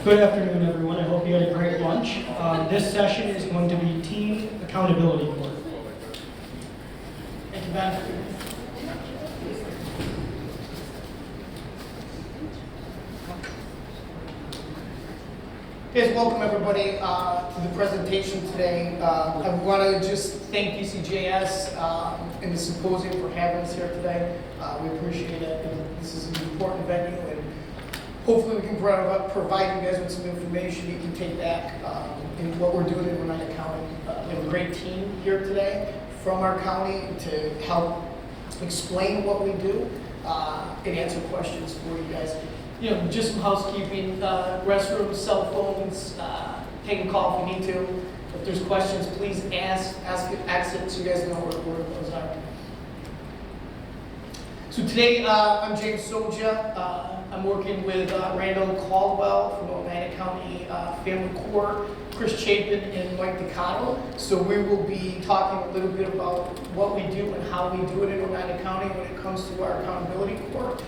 Good afternoon, everyone. I hope you had a great lunch. This session is going to be Team Accountability Court. Thank you, Ben. Yes, welcome everybody to the presentation today. I want to just thank DCJS and the Symposium for having us here today. We appreciate it. And this is an important venue, and hopefully we can provide you guys with some information you can take back in what we're doing in Oneida County. We have a great team here today from our county to help explain what we do and answer questions for you guys. You know, just some housekeeping, restrooms, cell phones, take a call if you need to. If there's questions, please exit so you guys know where those are. So today, I'm James Soja. I'm working with Randall Caldwell from Oneida County Family Court, Chris Chapin, and Mike DeCotto. So we will be talking a little bit about what we do and how we do it in Oneida County when it comes to our accountability court.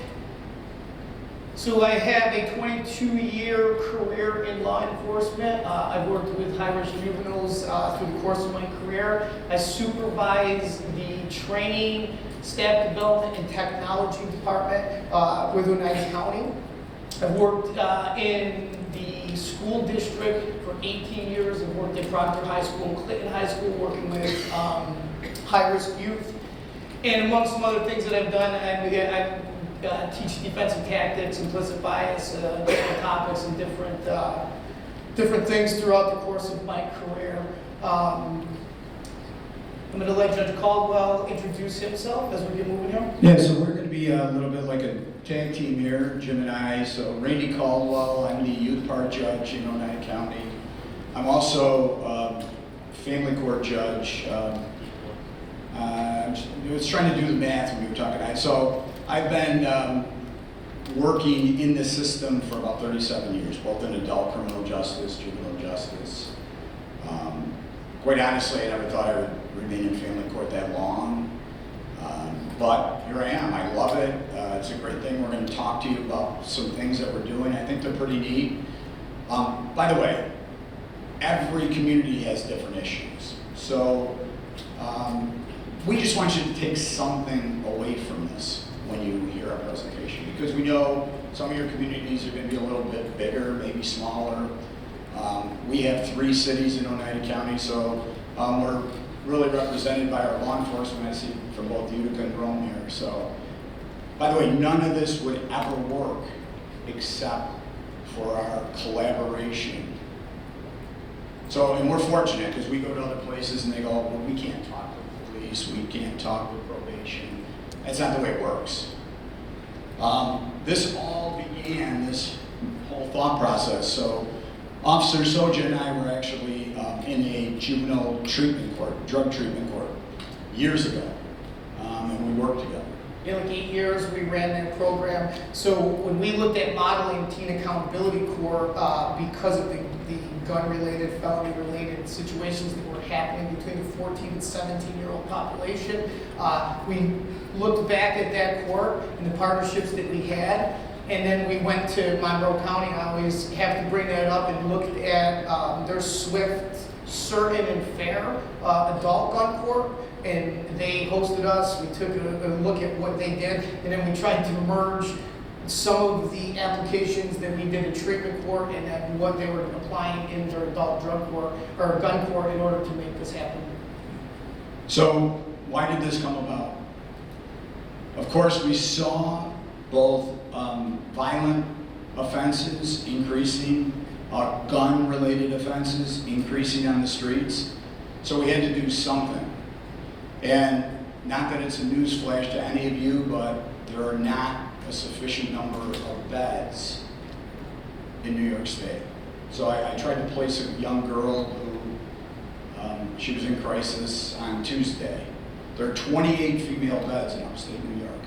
So I have a 22-year career in law enforcement. I've worked with high-risk juveniles through the course of my career. I supervise the training, staff development, and technology department with Oneida County. I've worked in the school district for 18 years. I've worked at Proctor High School and Clinton High School working with high-risk youth. And among some other things that I've done, I teach defensive tactics, implicit bias, different topics, and different things throughout the course of my career. I'm going to let Judge Caldwell introduce himself as we get moving here. Yeah, so we're going to be a little bit like a tag team here, Jim and I. So Randy Caldwell, I'm the youth part judge in Oneida County. I'm also family court judge. I was trying to do the math when we were talking. So I've been working in the system for about 37 years, both in adult criminal justice, juvenile justice. Quite honestly, I never thought I would remain in family court that long, but here I am. I love it. It's a great thing. We're going to talk to you about some things that we're doing. I think they're pretty neat. By the way, every community has different issues. So we just want you to take something away from this when you hear our presentation, because we know some of your communities are going to be a little bit bigger, maybe smaller. We have 3 cities in Oneida County, so we're really represented by our law enforcement. I see from both Utica and Rome here. So, by the way, none of this would ever work except for our collaboration. So, and we're fortunate because we go to other places and they go, well, we can't talk to the police, we can't talk with probation. That's not the way it works. This all began, this whole thought process. So Officer Soja and I were actually in a juvenile treatment court, drug treatment court, years ago, and we worked together. In like 8 years, we ran that program. So when we looked at modeling teen accountability court, because of the gun-related, felony-related situations that were happening between the 14 and 17-year-old population, we looked back at that court and the partnerships that we had, and then we went to Monroe County. I always have to bring that up and looked at their swift, certain, and fair adult gun court. And they hosted us. We took a look at what they did, and then we tried to merge some of the applications that we did in treatment court and then what they were applying in their adult drug court or gun court in order to make this happen. So why did this come about? Of course, we saw both violent offenses increasing, gun-related offenses increasing on the streets. So we had to do something. And not that it's a news flash to any of you, but there are not a sufficient number of beds in New York State. So I tried to place a young girl who, she was in crisis on Tuesday. There are 28 female beds in upstate New York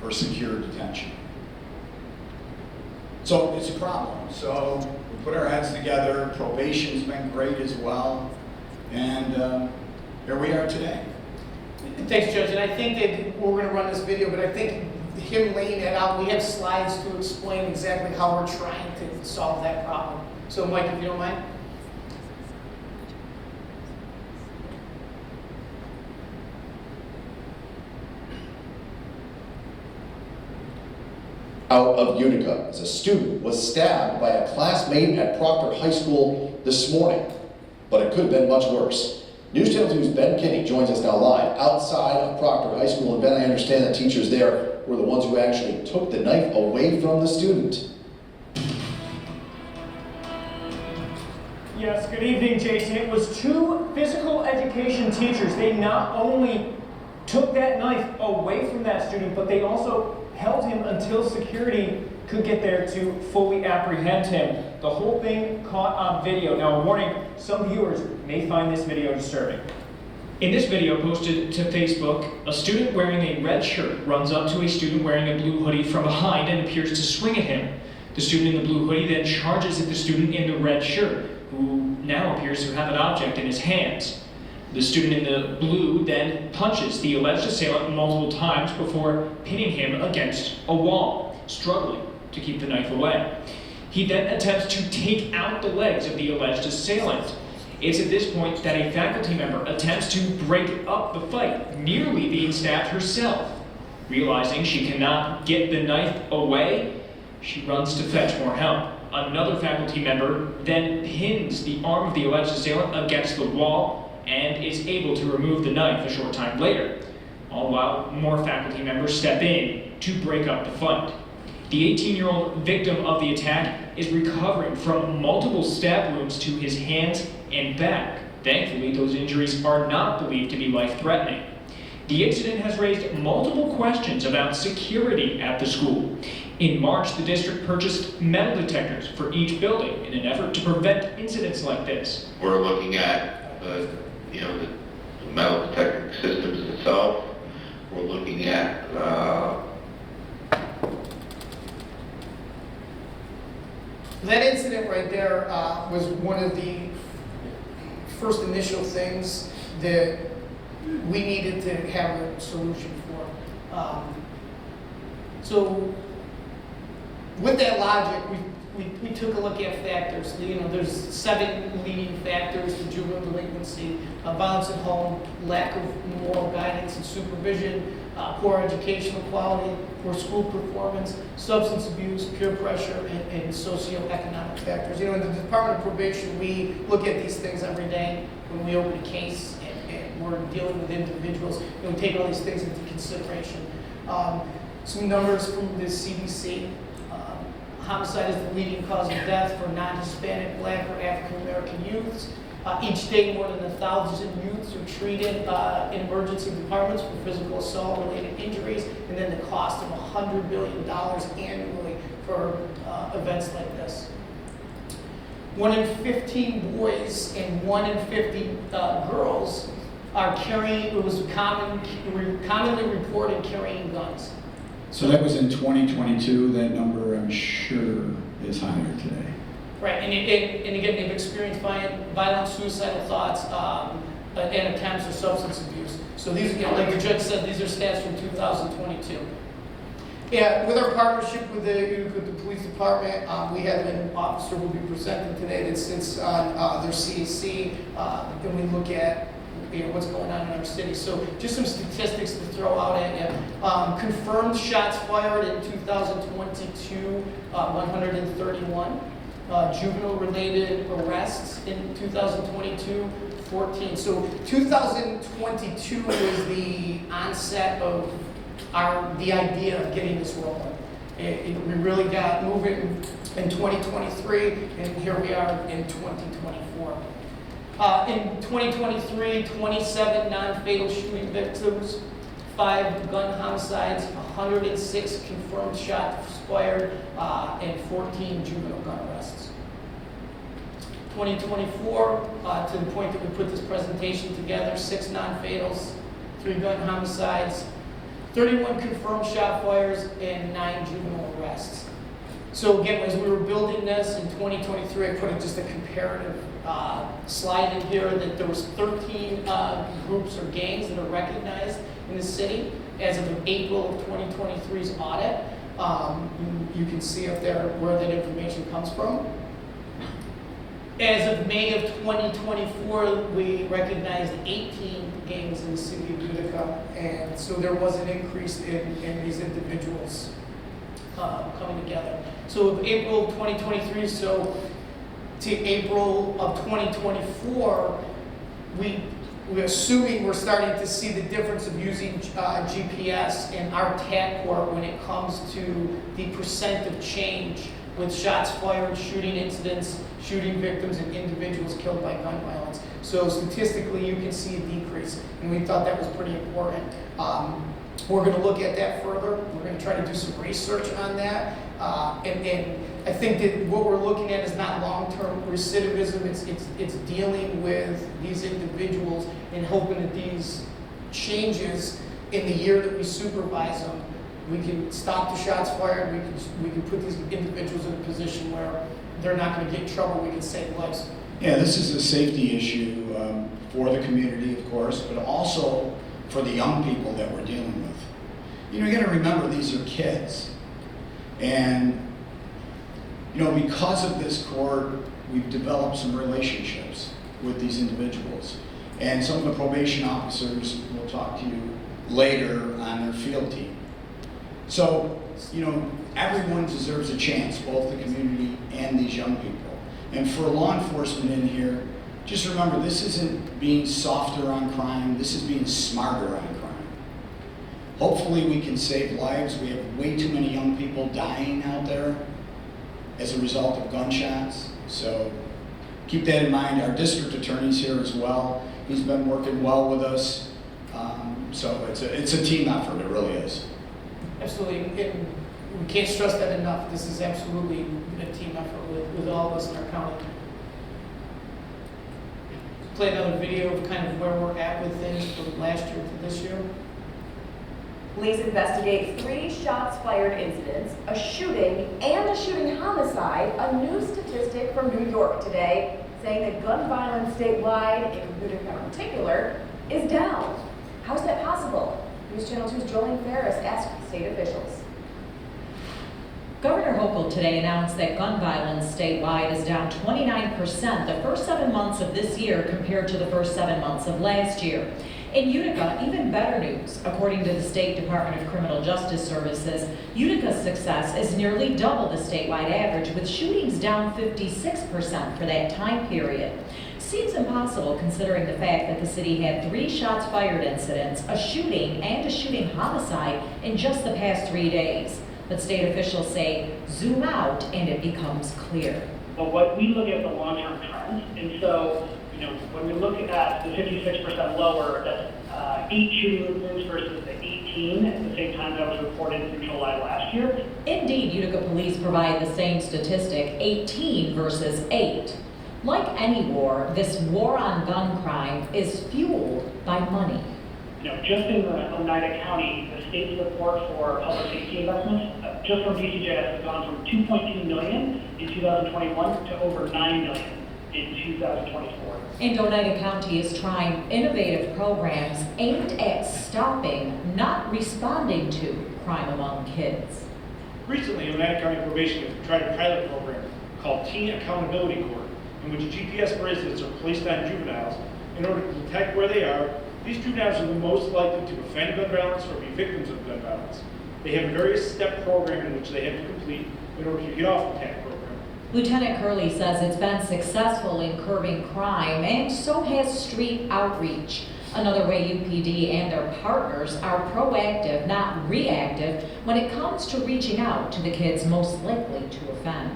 for secure detention. So it's a problem. So we put our heads together. Probation's been great as well. And here we are today. Thanks, Judge. And I think that we're going to run this video, but I think him laying it out, we have slides to explain exactly how we're trying to solve that problem. So, Mike, if you don't mind. Out of Utica, as a student was stabbed by a classmate at Proctor High School this morning. But it could have been much worse. News Channel 2's Ben Kinney joins us now live outside of Proctor High School. And Ben, I understand that teachers there were the ones who actually took the knife away from the student. Yes, good evening, Jason. It was two physical education teachers. They not only took that knife away from that student, but they also held him until security could get there to fully apprehend him. The whole thing caught on video. Now, a warning, some viewers may find this video disturbing. In this video posted to Facebook, a student wearing a red shirt runs up to a student wearing a blue hoodie from behind and appears to swing at him. The student in the blue hoodie then charges at the student in the red shirt, who now appears to have an object in his hands. The student in the blue then punches the alleged assailant multiple times before pinning him against a wall, struggling to keep the knife away. He then attempts to take out the legs of the alleged assailant. It's at this point that a faculty member attempts to break up the fight, nearly being stabbed herself. Realizing she cannot get the knife away, she runs to fetch more help. Another faculty member then pins the arm of the alleged assailant against the wall and is able to remove the knife a short time later. All while more faculty members step in to break up the fight. The 18-year-old victim of the attack is recovering from multiple stab wounds to his hands and back. Thankfully, those injuries are not believed to be life-threatening. The incident has raised multiple questions about security at the school. In March, the district purchased metal detectors for each building in an effort to prevent incidents like this. We're looking at, the metal detecting systems itself. We're looking at That incident right there was one of the first initial things that we needed to have a solution for. So with that logic, we took a look at factors. There's 7 leading factors: the juvenile delinquency, violence at home, lack of moral guidance and supervision, poor educational quality, poor school performance, substance abuse, peer pressure, and socioeconomic factors. In the Department of Probation, we look at these things every day when we open a case and we're dealing with individuals. We take all these things into consideration. Some numbers from the CDC. Homicide is the leading cause of death for non-Hispanic, Black, or African American youths. Each day, more than 1,000 youths are treated in emergency departments for physical assault-related injuries, and then the cost of $100 billion annually for events like this. 1 in 15 boys and 1 in 50 girls are carrying. It was commonly reported carrying guns. So that was in 2022. That number, I'm sure, is higher today. Right, and again, they've experienced violent suicidal thoughts and attempts or substance abuse. So these, like the judge said, these are stats from 2022. Yeah, with our partnership with the police department, we have an officer who will be presenting today that sits on their CAC, and we look at what's going on in our city. So just some statistics to throw out at you. Confirmed shots fired in 2022, 131. Juvenile-related arrests in 2022, 14. So 2022 was the onset of the idea of getting this rolling. We really got moving in 2023, and here we are in 2024. In 2023, 27 non-fatal shooting victims, 5 gun homicides, 106 confirmed shots fired, and 14 juvenile gun arrests. 2024, to the point that we put this presentation together, 6 non-fatals, 3 gun homicides, 31 confirmed shot fires, and 9 juvenile arrests. So again, as we were building this in 2023, I put just a comparative slide in here that there was 13 groups or gangs that are recognized in the city as of April of 2023's audit. You can see up there where that information comes from. As of May of 2024, we recognized 18 gangs in the city of Utica, and so there was an increase in these individuals coming together. So of April of 2023, so to April of 2024, we're assuming we're starting to see the difference of using GPS and our TAC court when it comes to the percent of change with shots fired, shooting incidents, shooting victims, and individuals killed by gun violence. So statistically, you can see a decrease, and we thought that was pretty important. We're going to look at that further. We're going to try to do some research on that. And I think that what we're looking at is not long-term recidivism. It's dealing with these individuals and hoping that these changes in the year that we supervise them, we can stop the shots fired. We can put these individuals in a position where they're not going to get in trouble. We can save lives. Yeah, this is a safety issue for the community, of course, but also for the young people that we're dealing with. You got to remember, these are kids. And, because of this court, we've developed some relationships with these individuals. And some of the probation officers will talk to you later on their field team. So, everyone deserves a chance, both the community and these young people. And for law enforcement in here, just remember, this isn't being softer on crime, this is being smarter on crime. Hopefully we can save lives. We have way too many young people dying out there as a result of gunshots. So keep that in mind. Our district attorney's here as well. He's been working well with us. So it's a team effort, it really is. Absolutely, and we can't stress that enough. This is absolutely a team effort with all of us in our county. Play another video of kind of where we're at with things from last year to this year. Police investigate 3 shots fired incidents, a shooting, and a shooting homicide. A new statistic from New York today saying that gun violence statewide, in Utica in particular, is down. How's that possible? News Channel 2's Jolene Ferris asked state officials. Governor Hochul today announced that gun violence statewide is down 29% the first 7 months of this year compared to the first 7 months of last year. In Utica, even better news. According to the State Department of Criminal Justice Services, Utica's success is nearly double the statewide average, with shootings down 56% for that time period. Seems impossible considering the fact that the city had 3 shots fired incidents, a shooting, and a shooting homicide in just the past 3 days. But state officials say, zoom out and it becomes clear. But what we look at the long-term trends, and so, when we look at the 56% lower, that's 8 shooting incidents versus the 18 at the same time that was reported in July last year. Indeed, Utica police provide the same statistic, 18 versus 8. Like any war, this war on gun crime is fueled by money. Just in Oneida County, the state's support for public safety investments, just from DCJS, has gone from $2.2 million in 2021 to over $9 million in 2024. And Oneida County is trying innovative programs aimed at stopping, not responding to, crime among kids. Recently, Oneida County Probation tried a pilot program called Teen Accountability Court, in which GPS bracelets are placed on juveniles in order to detect where they are. These juveniles are the most likely to offend gun violence or be victims of gun violence. They have a various step program in which they have to complete in order to get off the TAC program. Lieutenant Curley says it's been successful in curbing crime, and so has street outreach. Another way UPD and their partners are proactive, not reactive, when it comes to reaching out to the kids most likely to offend.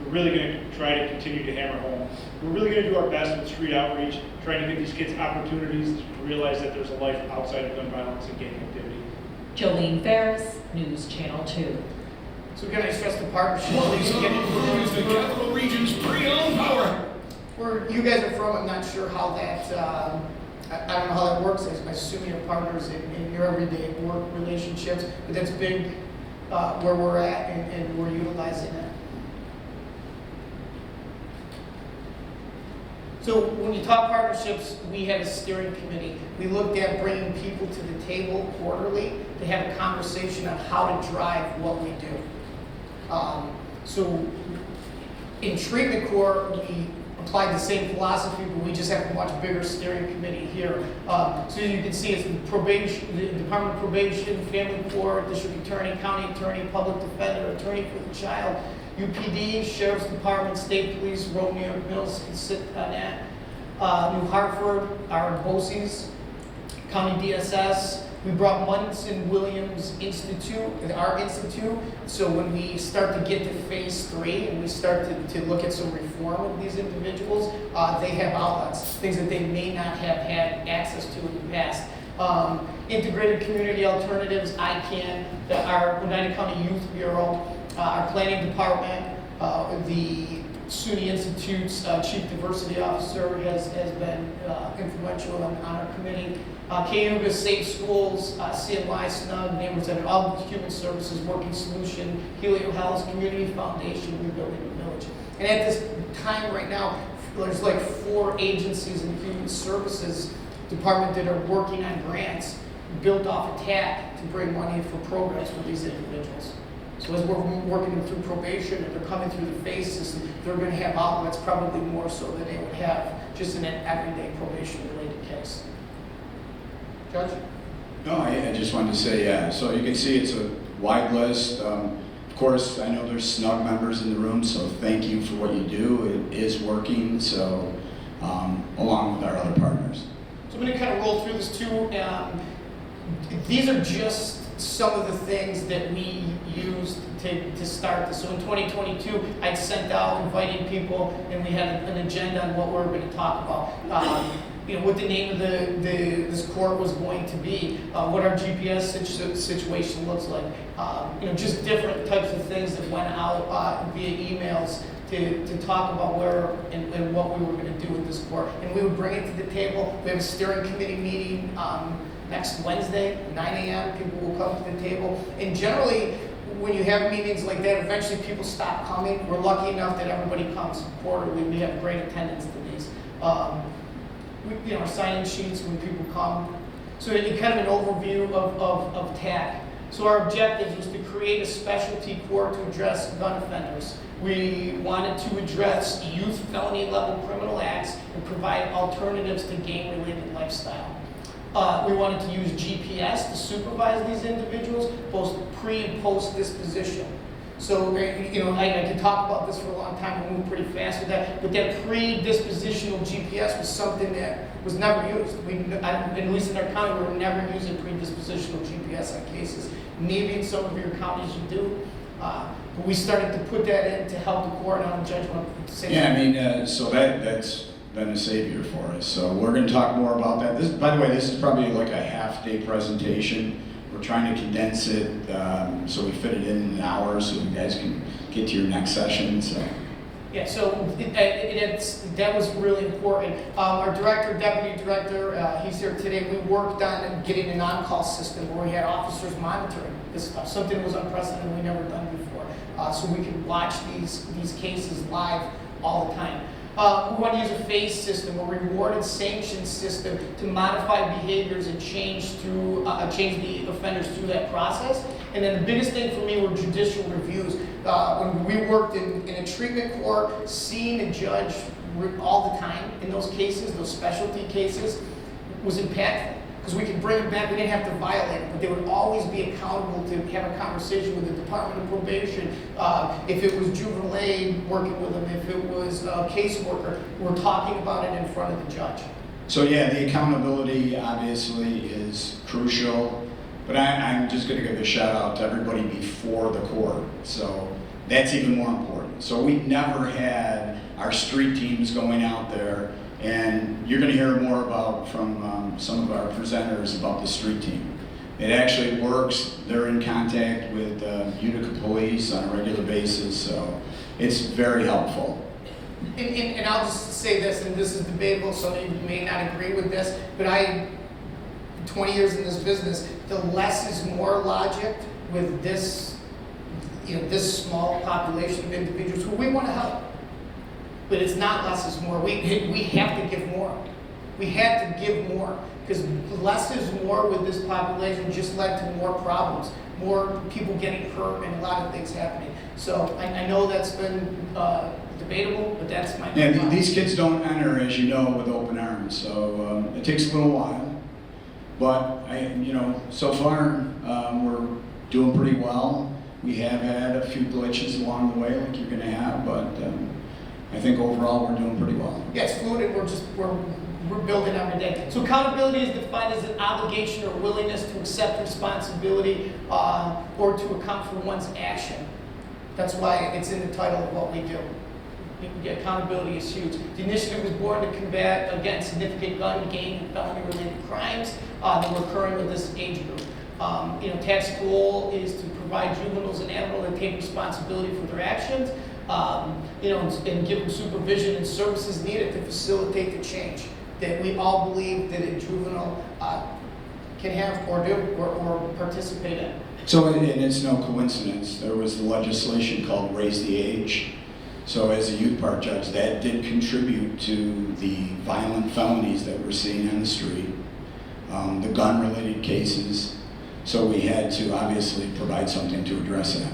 The really going to try to continue to hammer home. We're really going to do our best with street outreach, trying to give these kids opportunities to realize that there's a life outside of gun violence and gang activity. Jolene Ferris, News Channel 2. So we're going to stress the partnership. Is the Capital Region's pre-owned power. Where you guys are from, I'm not sure how that, I don't know how that works. I assume you're partners in your everyday work relationships, but that's big where we're at and we're utilizing it. So when you talk partnerships, we had a steering committee. We looked at bringing people to the table quarterly to have a conversation on how to drive what we do. So in treatment court, we applied the same philosophy, but we just have a much bigger steering committee here. So you can see it's the probation, the Department of Probation, Family Court, District Attorney, County Attorney, Public Defender, Attorney for the Child, UPD, Sheriff's Department, State Police, Romeo Mills can sit on that. New Hartford, our BOCES, County DSS. We brought Munson Williams Institute, our institute. So when we start to get to phase 3 and we start to look at some reform of these individuals, they have outlets, things that they may not have had access to in the past. Integrated Community Alternatives, ICANN, our Oneida County Youth Bureau, our planning department, the SUNY Institute's Chief Diversity Officer has been influential on our committee. Cayuga Safe Schools, CNY, SNUG, Neighbors Center, all Human Services, Working Solution, Helio Health, Community Foundation, Rebuilding the Village. And at this time right now, there's like 4 agencies in the Human Services Department that are working on grants built off of TAC to bring money for programs for these individuals. So as we're working them through probation and they're coming through the phase system, they're going to have outlets probably more so than they would have just in an everyday probation-related case. Judge? No, I just wanted to say, yeah, so you can see it's a wide list. Of course, I know there's SNUG members in the room, so thank you for what you do. It is working, so along with our other partners. So I'm going to kind of roll through this too. These are just some of the things that we used to start this. So in 2022, I'd sent out inviting people, and we had an agenda on what we were going to talk about. What the name of this court was going to be, what our GPS situation looks like. Just different types of things that went out via emails to talk about where and what we were going to do with this court. And we would bring it to the table. We have a steering committee meeting next Wednesday, 9 a.m. People will come to the table. And generally, when you have meetings like that, eventually people stop coming. We're lucky enough that everybody comes quarterly. We have great attendance to these. Our sign-in sheets when people come. So kind of an overview of TAC. So our objective was to create a specialty court to address gun offenders. We wanted to address youth felony level criminal acts and provide alternatives to gang-related lifestyle. We wanted to use GPS to supervise these individuals, both pre and post disposition. So, I could talk about this for a long time and move pretty fast with that, but that pre-dispositional GPS was something that was never used. At least in our county, we were never using pre-dispositional GPS on cases. Maybe in some of your counties you do, but we started to put that in to help the court on judgment. So that's been a savior for us. So we're going to talk more about that. By the way, this is probably like a half-day presentation. We're trying to condense it so we fit it in an hour so you guys can get to your next session. So. Yeah, so that was really important. Our director, deputy director, he's here today. We worked on getting an on-call system where we had officers monitoring this stuff. Something that was unprecedented we never done before. So we could watch these cases live all the time. We want to use a phase system, a rewarded sanction system to modify behaviors and change the offenders through that process. And then the biggest thing for me were judicial reviews. When we worked in a treatment court, seeing a judge all the time in those cases, those specialty cases, was impactful. Because we could bring them back, we didn't have to violate it, but they would always be accountable to have a conversation with the Department of Probation. If it was juvenile aid, working with them. If it was a caseworker, we're talking about it in front of the judge. So yeah, the accountability obviously is crucial, but I'm just going to give a shout out to everybody before the court. So that's even more important. So we never had our street teams going out there, and you're going to hear more about from some of our presenters about the street team. It actually works. They're in contact with Utica police on a regular basis, so it's very helpful. And I'll just say this, and this is debatable, some of you may not agree with this, but 20 years in this business, the less is more logic with this, this small population of individuals who we want to help. But it's not less is more. We have to give more. We have to give more, because less is more with this population just led to more problems, more people getting hurt, and a lot of things happening. So I know that's been debatable, but that's my Yeah, these kids don't enter, as you know, with open arms, so it takes a little while. But so far we're doing pretty well. We have had a few glitches along the way, like you're going to have, but I think overall we're doing pretty well. Yeah, it's fluid, and we're building every day. So accountability is defined as an obligation or willingness to accept responsibility or to account for one's action. That's why it's in the title of what we do. Accountability is huge. The initiative was born to combat, again, significant gun, gang, and felony-related crimes that were occurring with this age group. TAC's goal is to provide juveniles an animal that take responsibility for their actions, and give them supervision and services needed to facilitate the change that we all believe that a juvenile can have or do or participate in. So, and it's no coincidence, there was the legislation called Raise the Age. So as a youth park judge, that did contribute to the violent felonies that we're seeing on the street, the gun-related cases. So we had to obviously provide something to address that.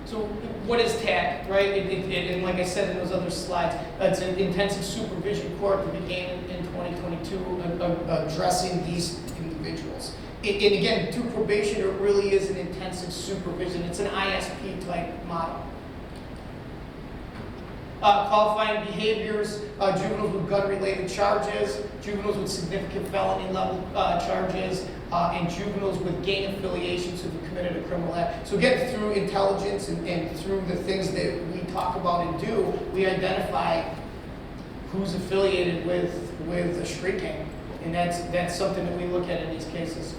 So what is TAC, right? And like I said in those other slides, it's an intensive supervision court that began in 2022 addressing these individuals. And again, through probation, it really is an intensive supervision. It's an ISP type model. Qualifying behaviors, juveniles with gun-related charges, juveniles with significant felony-level charges, and juveniles with gang affiliations who have committed a criminal act. So again, through intelligence and through the things that we talk about and do, we identify who's affiliated with a street gang, and that's something that we look at in these cases.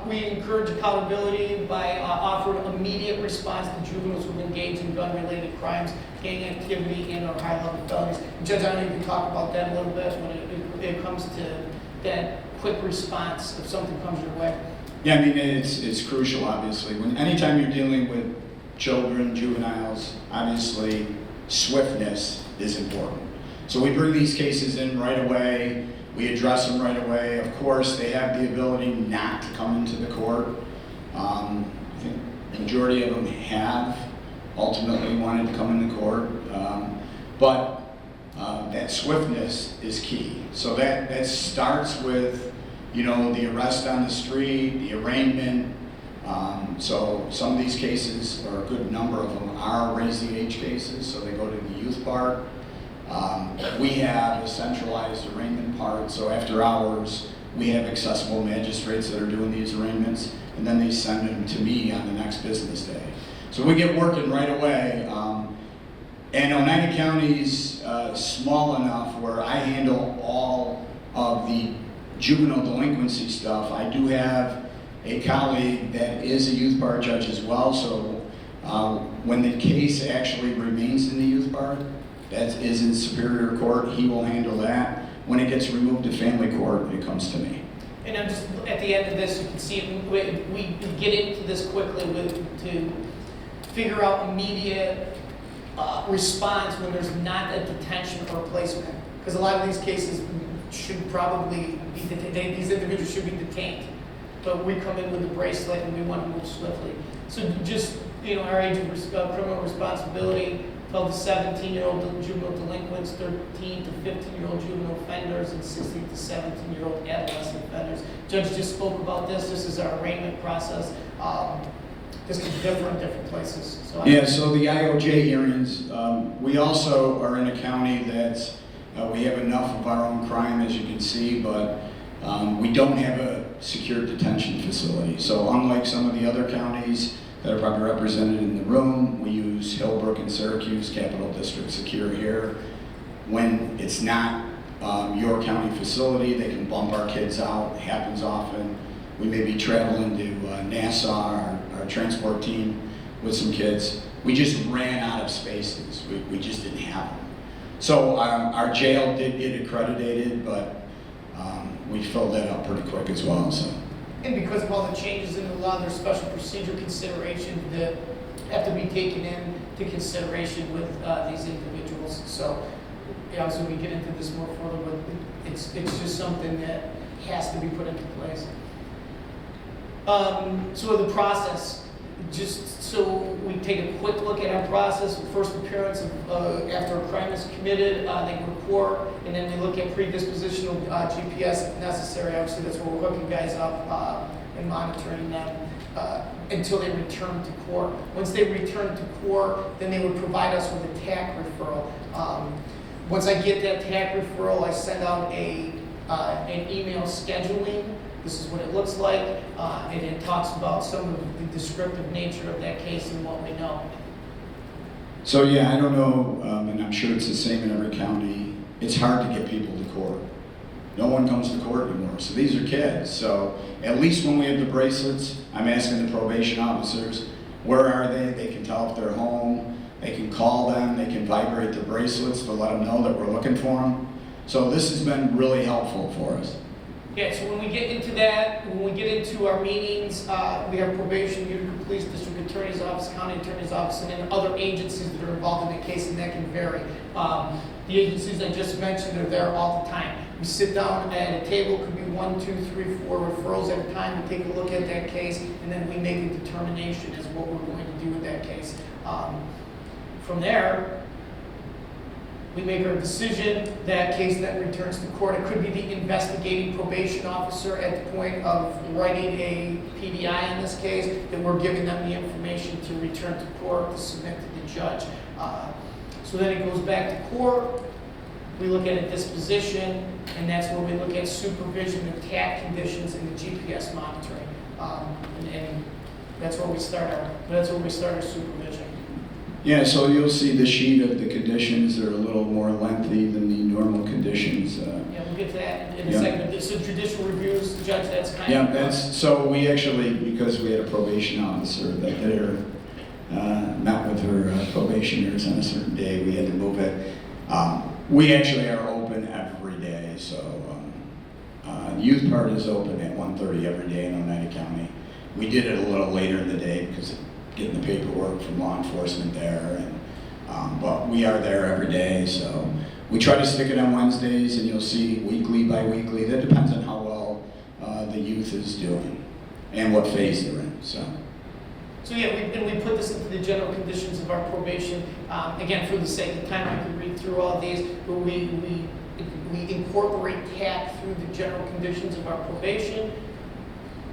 We encourage accountability by offering immediate response to juveniles who engage in gun-related crimes, gang activity, and/or high-level felonies. Judge, I know you can talk about that a little bit when it comes to that quick response if something comes your way. Yeah, I mean, it's crucial, obviously. Anytime you're dealing with children, juveniles, obviously swiftness is important. So we bring these cases in right away. We address them right away. Of course, they have the ability not to come into the court. I think the majority of them have ultimately wanted to come into court, but that swiftness is key. So that starts with, the arrest on the street, the arraignment. So some of these cases, or a good number of them, are Raise the Age cases, so they go to the youth park. We have a centralized arraignment part, so after hours, we have accessible magistrates that are doing these arraignments, and then they send them to me on the next business day. So we get working right away. And Oneida County's small enough where I handle all of the juvenile delinquency stuff. I do have a colleague that is a youth bar judge as well, so when the case actually remains in the youth bar, that is in Superior Court, he will handle that. When it gets removed to family court, it comes to me. And I'm just, at the end of this, you can see we get into this quickly to figure out immediate response when there's not a detention or placement. Because a lot of these cases should probably be detained, these individuals should be detained. But we come in with a bracelet and we want to move swiftly. So just, our age of criminal responsibility, 12 to 17-year-old juvenile delinquents, 13 to 15-year-old juvenile offenders, and 16 to 17-year-old adolescent offenders. Judge just spoke about this. This is our arraignment process. This is different places. So so the IOJ hearings, we also are in a county that we have enough of our own crime, as you can see, but we don't have secure detention facility. So unlike some of the other counties that are probably represented in the room, we use Hillbrook and Syracuse, Capital District Secure here. When it's not your county facility, they can bump our kids out. It happens often. We may be traveling to Nassau, our transport team, with some kids. We just ran out of spaces. We just didn't have them. So our jail did get accredited, but we filled that up pretty quick as well. So. And because of all the changes in the law, there's special procedure considerations that have to be taken into consideration with these individuals. So obviously we get into this more further, but it's just something that has to be put into place. So the process, just so we take a quick look at our process. First appearance of, after a crime is committed, they go to court, and then we look at predispositional GPS if necessary. Obviously, that's where we're hooking guys up and monitoring them until they return to court. Once they return to court, then they would provide us with a TAC referral. Once I get that TAC referral, I send out an email scheduling. This is what it looks like, and it talks about some of the descriptive nature of that case and what we know. So yeah, I don't know, and I'm sure it's the same in every county. It's hard to get people to court. No one comes to court anymore. So these are kids. So at least when we have the bracelets, I'm asking the probation officers, where are they? They can tell if they're home. They can call them. They can vibrate the bracelets to let them know that we're looking for them. So this has been really helpful for us. Yeah, so when we get into that, when we get into our meetings, we have probation, Utica Police, District Attorney's Office, County Attorney's Office, and then other agencies that are involved in the case, and that can vary. The agencies I just mentioned are there all the time. We sit down at a table, could be 1, 2, 3, 4 referrals at a time. We take a look at that case, and then we make a determination as what we're going to do with that case. From there, we make our decision. That case then returns to court. It could be the investigating probation officer at the point of writing a PDI in this case, that we're giving them the information to return to court to submit to the judge. So then it goes back to court. We look at a disposition, and that's where we look at supervision, the TAC conditions, and the GPS monitoring. And that's where we start our supervision. Yeah, so you'll see the sheet of the conditions. They're a little more lengthy than the normal conditions. Yeah, we'll get to that in a second. So judicial reviews, Judge, that's kind of... Yeah, so we actually, because we had a probation officer that did her, met with her probationers on a certain day, we had to move it. We actually are open every day, so the youth part is open at 1:30 every day in Oneida County. We did it a little later in the day because getting the paperwork from law enforcement there, and but we are there every day, so we try to stick it on Wednesdays, and you'll see weekly by weekly. That depends on how well the youth is doing and what phase they're in. So yeah, we put this into the general conditions of our probation. Again, for the sake of time, I could read through all these, but we incorporate TAC through the general conditions of our probation.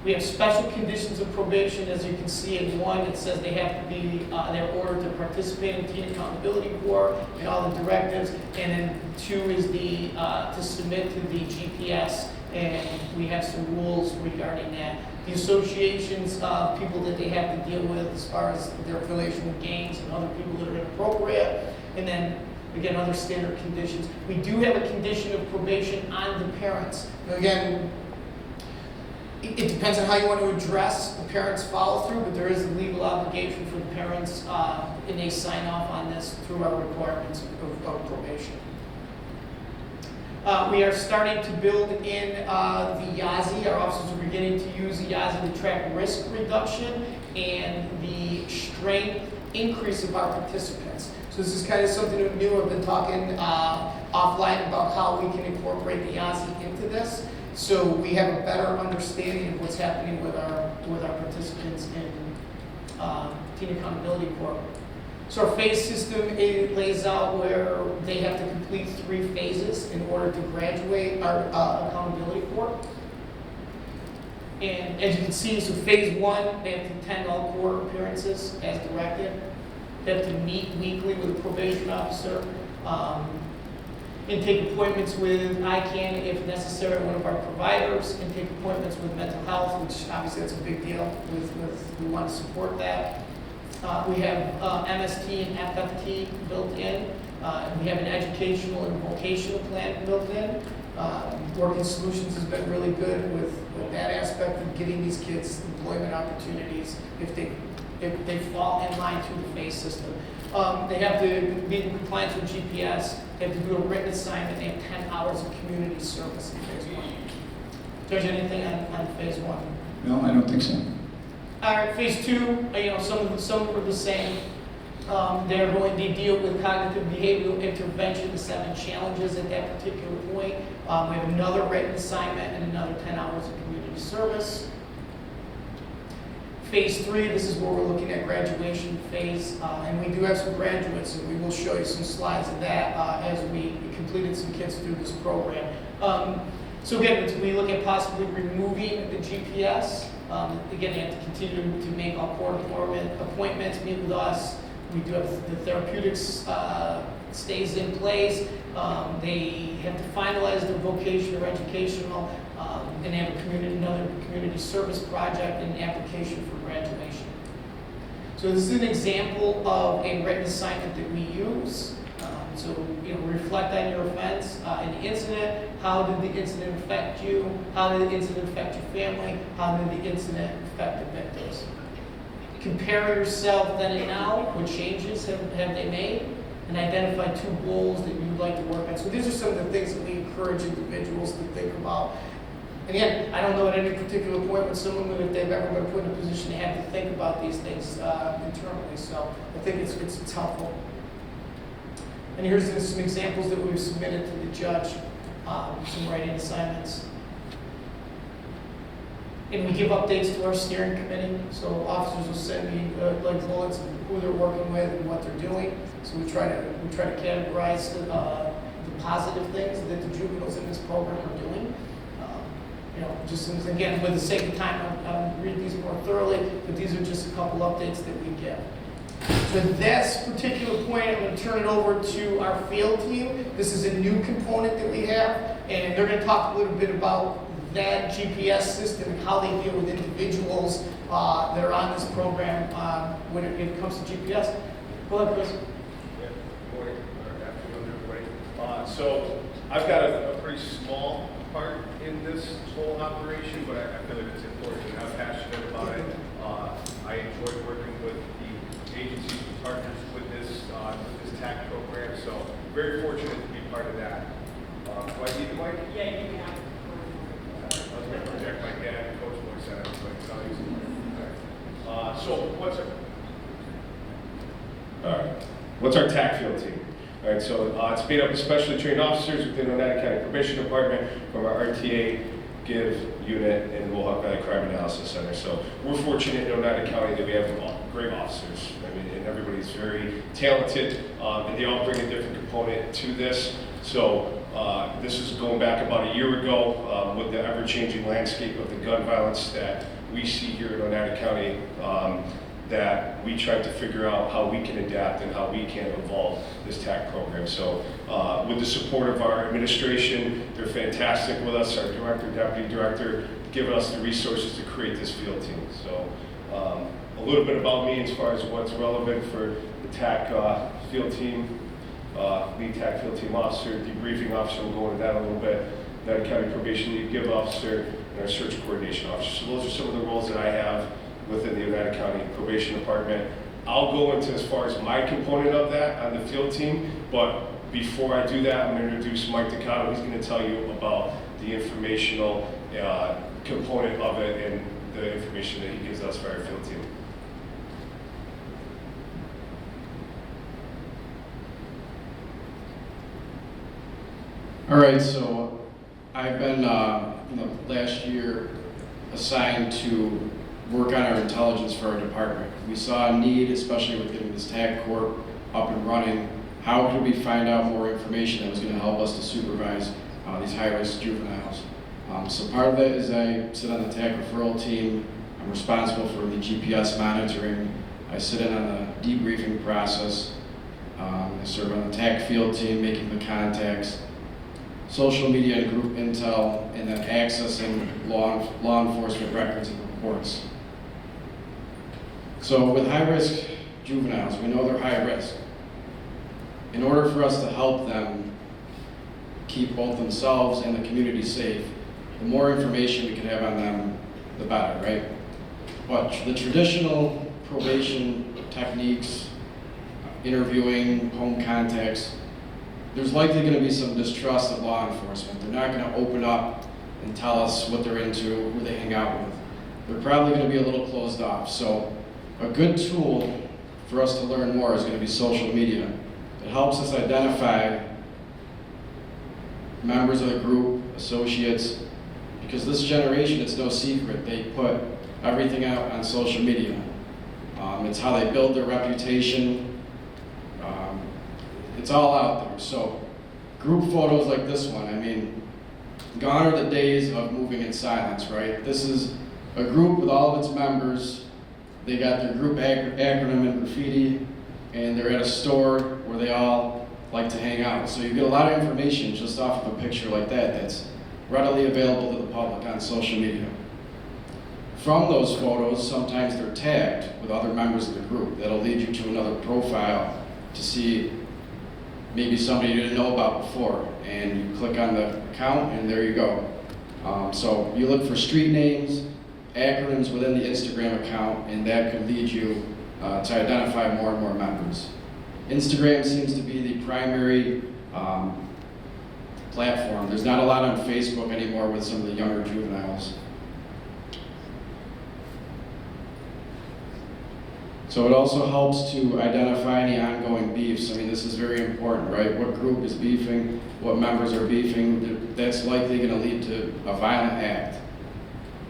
We have special conditions of probation. As you can see in 1, it says they have to be, they're ordered to participate in Teen Accountability Corps and all the directives. And then 2 is the, to submit to the GPS, and we have some rules regarding that. The associations of people that they have to deal with as far as their affiliation with gangs and other people that are inappropriate. And then, again, other standard conditions. We do have a condition of probation on the parents. Now, again, it depends on how you want to address the parents' follow-through, but there is a legal obligation for the parents, and they sign off on this through our requirements of probation. We are starting to build in the YAZI. Our officers are beginning to use the YAZI to track risk reduction and the strength increase of our participants. So this is kind of something new. I've been talking offline about how we can incorporate the YAZI into this. So we have a better understanding of what's happening with our participants in Teen Accountability Corps. So our phase system, it lays out where they have to complete 3 phases in order to graduate our accountability corps. And as you can see, so phase 1, they have to attend all court appearances as directed. They have to meet weekly with a probation officer. and take appointments with ICANN if necessary, one of our providers, and take appointments with mental health, which obviously that's a big deal. We want to support that. We have MST and FFT built in. We have an educational and vocational plan built in. Working Solutions has been really good with that aspect of getting these kids employment opportunities if they fall in line through the phase system. They have to be in compliance with GPS. They have to do a written assignment. They have 10 hours of community service in phase 1. Judge, anything on phase 1? No, I don't think so. All right, phase 2, some are the same. They're going to deal with cognitive behavioral intervention, the 7 challenges at that particular point. We have another written assignment and another 10 hours of community service. Phase 3, this is where we're looking at graduation phase, and we do have some graduates, and we will show you some slides of that as we completed some kids through this program. So again, we look at possibly removing the GPS. Again, they have to continue to make all court appointments, meet with us. We do have the therapeutics stays in place. They have to finalize their vocational or educational, and they have another community service project and an application for graduation. So this is an example of a written assignment that we use. So, reflect on your offense, an incident. How did the incident affect you? How did the incident affect your family? How did the incident affect the victims? Compare yourself then and now. What changes have they made? And identify 2 goals that you'd like to work on. So these are some of the things that we encourage individuals to think about. And again, I don't know at any particular point when someone would, if they've ever been put in a position to have to think about these things internally. So I think it's helpful. And here's some examples that we've submitted to the judge, some writing assignments. And we give updates to our steering committee, so officers will send me bullets of who they're working with and what they're doing. So we try to categorize the positive things that the juveniles in this program are doing. Just again, for the sake of time, I'll read these more thoroughly, but these are just a couple updates that we give. So at this particular point, I'm going to turn it over to our field team. This is a new component that we have, and they're going to talk a little bit about that GPS system and how they deal with individuals that are on this program when it comes to GPS. Go ahead, Chris. Yeah, good morning or afternoon, everybody. So I've got a pretty small part in this whole operation, but I feel like it's important and I'm passionate about it. I enjoy working with the agencies and partners with this TAC program, so very fortunate to be part of that. Do I need the mic? Yeah, you can. I was going to project my dad and coach voice at it, but it's not easy. Okay. So what's our TAC field team? All right, so it's made up of specially trained officers within the Oneida County Probation Department from our RTA, GIV unit, and Mohawk Valley Crime Analysis Center. So we're fortunate in Oneida County that we have great officers. I mean, and everybody's very talented, and they all bring a different component to this. So this is going back about a year ago with the ever-changing landscape of the gun violence that we see here in Oneida County, that we tried to figure out how we can adapt and how we can evolve this TAC program. So with the support of our administration, they're fantastic with us, our director, deputy director, giving us the resources to create this field team. So a little bit about me as far as what's relevant for the TAC field team. Lead TAC field team officer, debriefing officer, we'll go into that a little bit. Oneida County Probation Lead Give officer, and our search coordination officer. So those are some of the roles that I have within the Oneida County Probation Department. I'll go into as far as my component of that on the field team, but before I do that, I'm going to introduce Mike Ducato. He's going to tell you about the informational component of it and the information that he gives us for our field team. All right, so I've been in the last year assigned to work on our intelligence for our department. We saw a need, especially with getting this TAG Corp up and running. How could we find out more information that was going to help us to supervise these high-risk juveniles? So part of it is I sit on the TAG referral team. I'm responsible for the GPS monitoring. I sit in on the debriefing process. I serve on the TAG field team, making the contacts. social media and group intel, and then accessing law enforcement records and reports. So with high-risk juveniles, we know they're high risk. In order for us to help them keep both themselves and the community safe, the more information we can have on them, the better, right? But the traditional probation techniques, interviewing, home contacts, there's likely going to be some distrust of law enforcement. They're not going to open up and tell us what they're into, who they hang out with. They're probably going to be a little closed off. So a good tool for us to learn more is going to be social media. It helps us identify members of the group, associates, because this generation, it's no secret, they put everything out on social media. It's how they build their reputation. It's all out there. So group photos like this one, I mean, gone are the days of moving in silence, right? This is a group with all of its members. They got their group acronym in graffiti, and they're at a store where they all like to hang out. So you get a lot of information just off of a picture like that that's readily available to the public on social media. From those photos, sometimes they're tagged with other members of the group. That'll lead you to another profile to see maybe somebody you didn't know about before. And you click on the account, and there you go. So you look for street names, acronyms within the Instagram account, and that could lead you to identify more and more members. Instagram seems to be the primary platform. There's not a lot on Facebook anymore with some of the younger juveniles. So it also helps to identify any ongoing beefs. I mean, this is very important, right? What group is beefing, what members are beefing, that's likely going to lead to a violent act.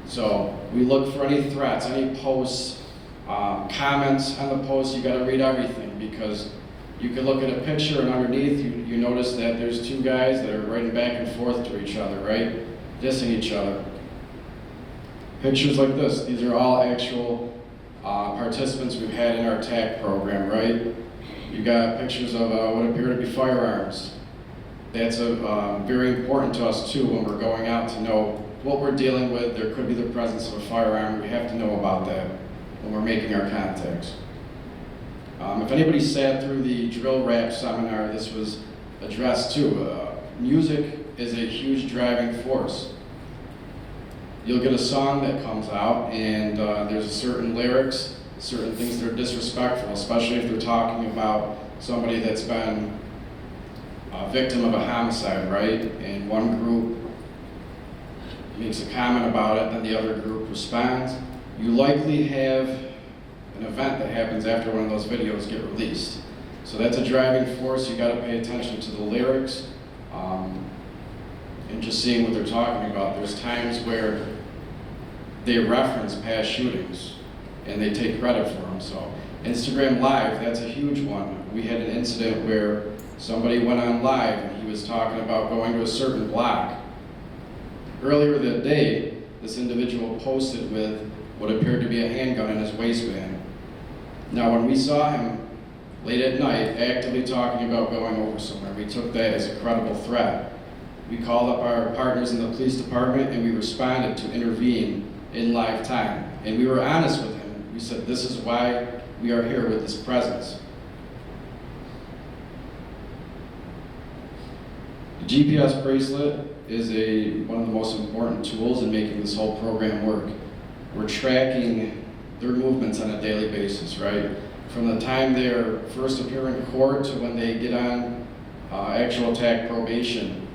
So we look for any threats, any posts, comments on the post. You got to read everything, because you can look at a picture and underneath you notice that there's two guys that are writing back and forth to each other, right? Dissing each other. Pictures like this, these are all actual participants we've had in our TAC program, right? You got pictures of what appear to be firearms. That's very important to us too when we're going out to know what we're dealing with. There could be the presence of a firearm. We have to know about that when we're making our contacts. If anybody sat through the drill rap seminar, this was addressed too. Music is a huge driving force. You'll get a song that comes out, and there's a certain lyrics, certain things that are disrespectful, especially if they're talking about somebody that's been a victim of a homicide, right? And one group makes a comment about it, then the other group responds. You likely have an event that happens after one of those videos get released. So that's a driving force. You got to pay attention to the lyrics and just seeing what they're talking about. There's times where they reference past shootings and they take credit for them. So Instagram Live, that's a huge one. We had an incident where somebody went on live and he was talking about going to a certain block. Earlier that day, this individual posted with what appeared to be a handgun in his waistband. Now, when we saw him late at night actively talking about going over somewhere, we took that as a credible threat. We called up our partners in the police department and we responded to intervene in live time. And we were honest with him. We said, this is why we are here with this presence. The GPS bracelet is one of the most important tools in making this whole program work. We're tracking their movements on a daily basis, right? From the time they first appear in court to when they get on actual TAC probation.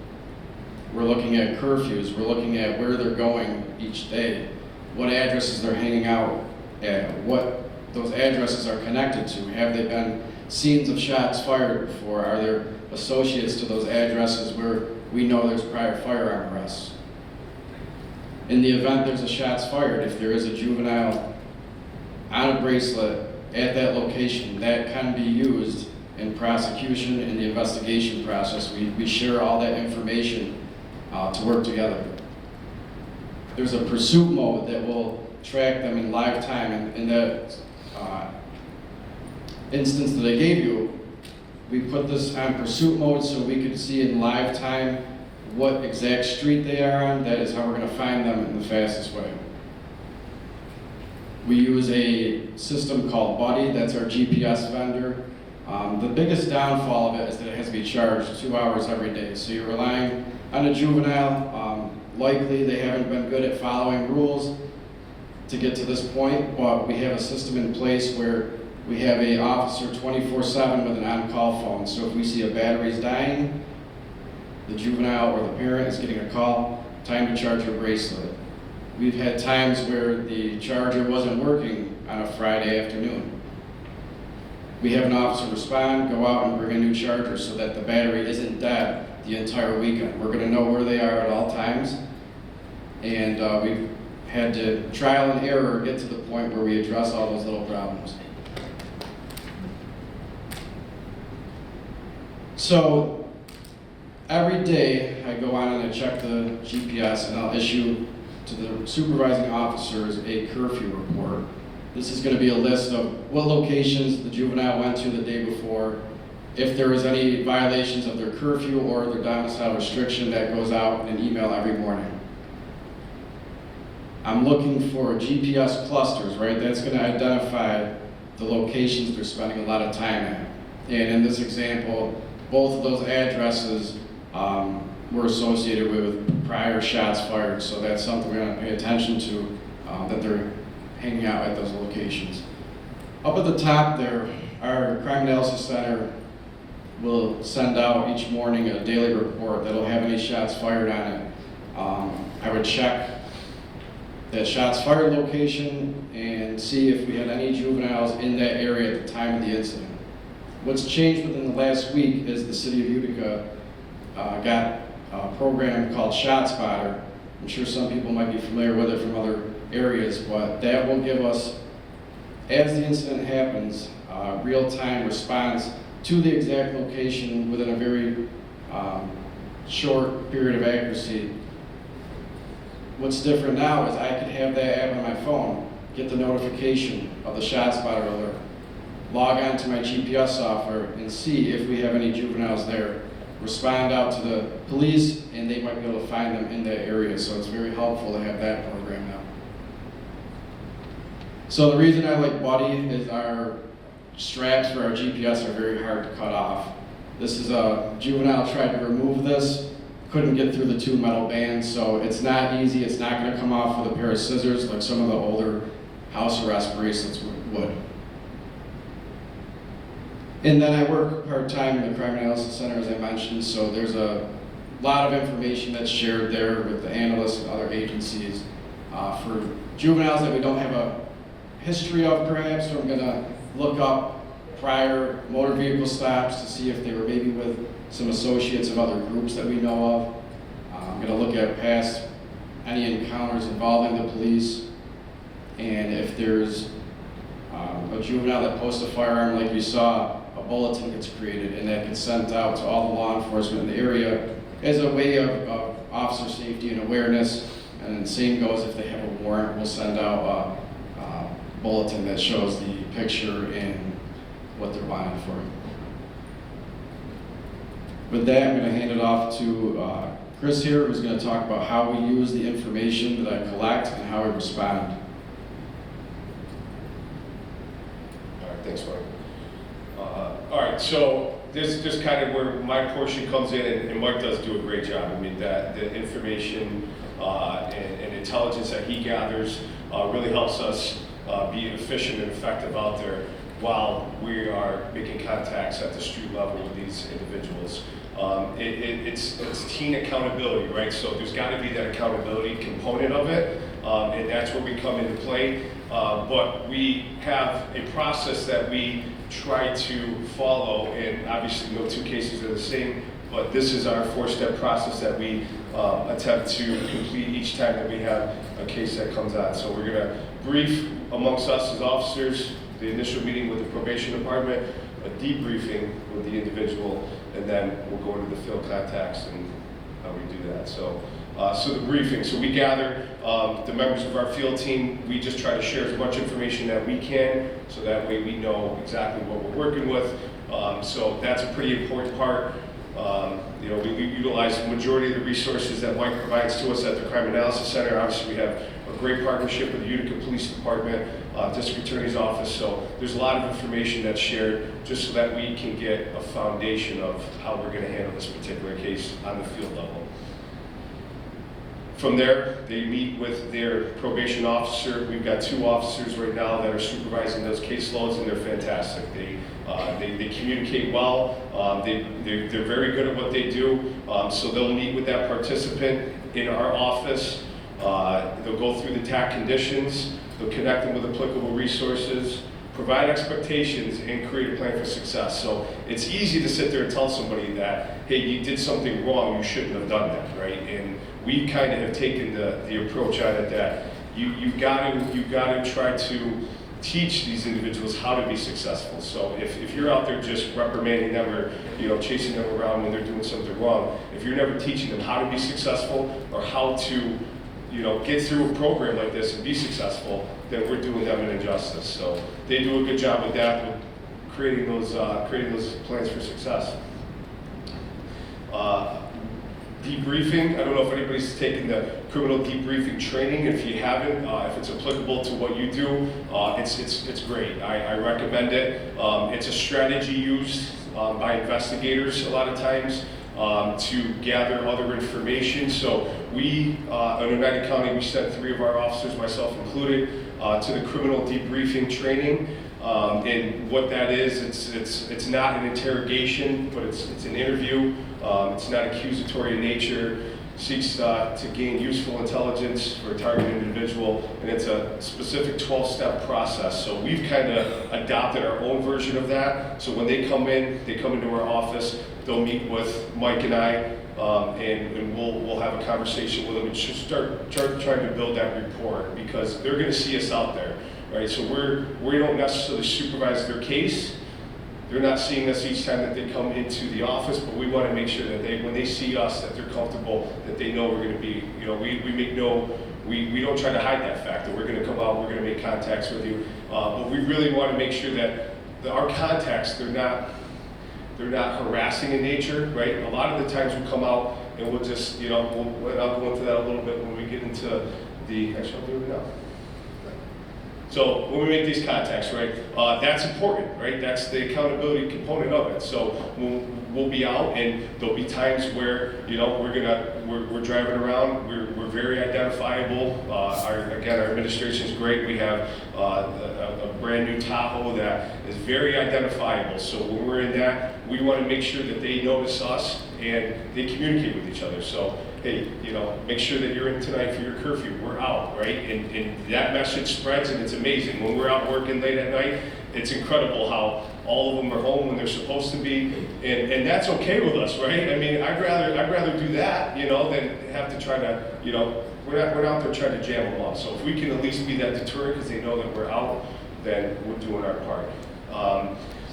We're looking at curfews, we're looking at where they're going each day, what addresses they're hanging out at, what those addresses are connected to. Have they been scenes of shots fired before? Are there associates to those addresses where we know there's prior firearm arrests? In the event there's a shots fired, if there is a juvenile on a bracelet at that location, that can be used in prosecution and the investigation process. We share all that information to work together. There's a pursuit mode that will track them in live time. And in that instance that I gave you, we put this on pursuit mode so we could see in live time what exact street they are on, that is how we're going to find them in the fastest way. We use a system called Buddy, that's our GPS vendor. The biggest downfall of it is that it has to be charged 2 hours every day. So you're relying on a juvenile. Likely they haven't been good at following rules to get to this point, but we have a system in place where we have an officer 24/7 with an on-call phone. So if we see a battery's dying, the juvenile or the parent is getting a call, time to charge your bracelet. We've had times where the charger wasn't working on a Friday afternoon. We have an officer respond, go out and bring a new charger so that the battery isn't dead the entire weekend. We're gonna know where they are at all times. And we've had to trial and error get to the point where we address all those little problems. So every day I go on and I check the GPS and I'll issue to the supervising officers a curfew report. This is going to be a list of what locations the juvenile went to the day before, if there was any violations of their curfew or their domicile restriction. That goes out in an email every morning. I'm looking for GPS clusters, right? That's going to identify the locations they're spending a lot of time at. And in this example, both of those addresses were associated with prior shots fired, so that's something we're going to pay attention to, that they're hanging out at those locations. Up at the top there, our Crime Analysis Center will send out each morning a daily report that'll have any shots fired on it. I would check that shots fired location and see if we had any juveniles in that area at the time of the incident. What's changed within the last week is the city of Utica got a program called ShotSpotter. I'm sure some people might be familiar with it from other areas, but that will give us, as the incident happens, real-time response to the exact location within a very short period of accuracy. What's different now is I could have that app on my phone, get the notification of the ShotSpotter alert, log on to my GPS software and see if we have any juveniles there, respond out to the police, and they might be able to find them in that area. So it's very helpful to have that program now. So the reason I like Buddy is our straps for our GPS are very hard to cut off. This is a juvenile tried to remove this, couldn't get through the 2 metal bands, so it's not easy. It's not going to come off with a pair of scissors like some of the older house arrest bracelets would. And then I work part-time in the Crime Analysis Center, as I mentioned, so there's a lot of information that's shared there with the analysts and other agencies. For juveniles that we don't have a history of, perhaps, so I'm going to look up prior motor vehicle stops to see if they were maybe with some associates of other groups that we know of. I'm going to look at past any encounters involving the police, and if there's a juvenile that posts a firearm like we saw, a bulletin gets created and that gets sent out to all the law enforcement in the area as a way of officer safety and awareness. And the same goes if they have a warrant, we'll send out a bulletin that shows the picture and what they're wanted for. With that, I'm going to hand it off to Chris here, who's going to talk about how we use the information that I collect and how we respond. All right, thanks, Mike. All right, so this is kind of where my portion comes in, and Mike does do a great job. I mean, the information and intelligence that he gathers really helps us be efficient and effective out there while we are making contacts at the street level with these individuals. It's teen accountability, right? So there's got to be that accountability component of it, and that's where we come into play. But we have a process that we try to follow, and obviously no 2 cases are the same, but this is our 4-step process that we attempt to complete each time that we have a case that comes on. So we're going to brief amongst us as officers, the initial meeting with the probation department, a debriefing with the individual, and then we'll go into the field contacts and how we do that. So the briefing. So we gather the members of our field team. We just try to share as much information that we can, so that way we know exactly what we're working with. So that's a pretty important part. You know, we utilize the majority of the resources that Mike provides to us at the Crime Analysis Center. Obviously, we have a great partnership with the Utica Police Department, District Attorney's Office, so there's a lot of information that's shared just so that we can get a foundation of how we're going to handle this particular case on the field level. From there, they meet with their probation officer. We've got 2 officers right now that are supervising those caseloads, and they're fantastic. They communicate well. They're very good at what they do. So they'll meet with that participant in our office. They'll go through the TAC conditions. They'll connect them with applicable resources, provide expectations, and create a plan for success. So it's easy to sit there and tell somebody that, hey, you did something wrong, you shouldn't have done that, right? And we kind of have taken the approach on it that you've got to try to teach these individuals how to be successful. So if you're out there just reprimanding them or chasing them around when they're doing something wrong, if you're never teaching them how to be successful or how to get through a program like this and be successful, then we're doing them an injustice. So they do a good job with that, with creating those plans for success. Debriefing, I don't know if anybody's taken the criminal debriefing training. If you haven't, if it's applicable to what you do, it's great. I recommend it. It's a strategy used by investigators a lot of times to gather other information. So we, in United County, we sent 3 of our officers, myself included, to the criminal debriefing training. And what that is, it's not an interrogation, but it's an interview. It's not accusatory in nature. Seeks to gain useful intelligence for a targeted individual, and it's a specific 12-step process. So we've kind of adopted our own version of that. So when they come into our office, they'll meet with Mike and I, and we'll have a conversation with them and just start trying to build that rapport, because they're going to see us out there, right? So we don't necessarily supervise their case. They're not seeing us each time that they come into the office, but we want to make sure that when they see us, that they're comfortable, that they know we're going to be, we don't try to hide that fact that we're going to come out, we're going to make contacts with you, but we really want to make sure that our contacts, they're not harassing in nature, right? A lot of the times we come out and we'll just, I'll go into that a little bit when we get into actually I'll do it now. So when we make these contacts, right, that's important, right? That's the accountability component of it. So we'll be out, and there'll be times where we're driving around. We're very identifiable. Our administration is great. We have a brand new Tahoe that is very identifiable. So when we're in that, we want to make sure that they notice us and they communicate with each other. So hey, make sure that you're in tonight for your curfew. We're out, right? And that message spreads, and it's amazing. When we're out working late at night, it's incredible how all of them are home when they're supposed to be, and that's okay with us, right? I mean, I'd rather do that, than have to try to, we're not out there trying to jam them up. So if we can at least be that deterrent because they know that we're out, then we're doing our part.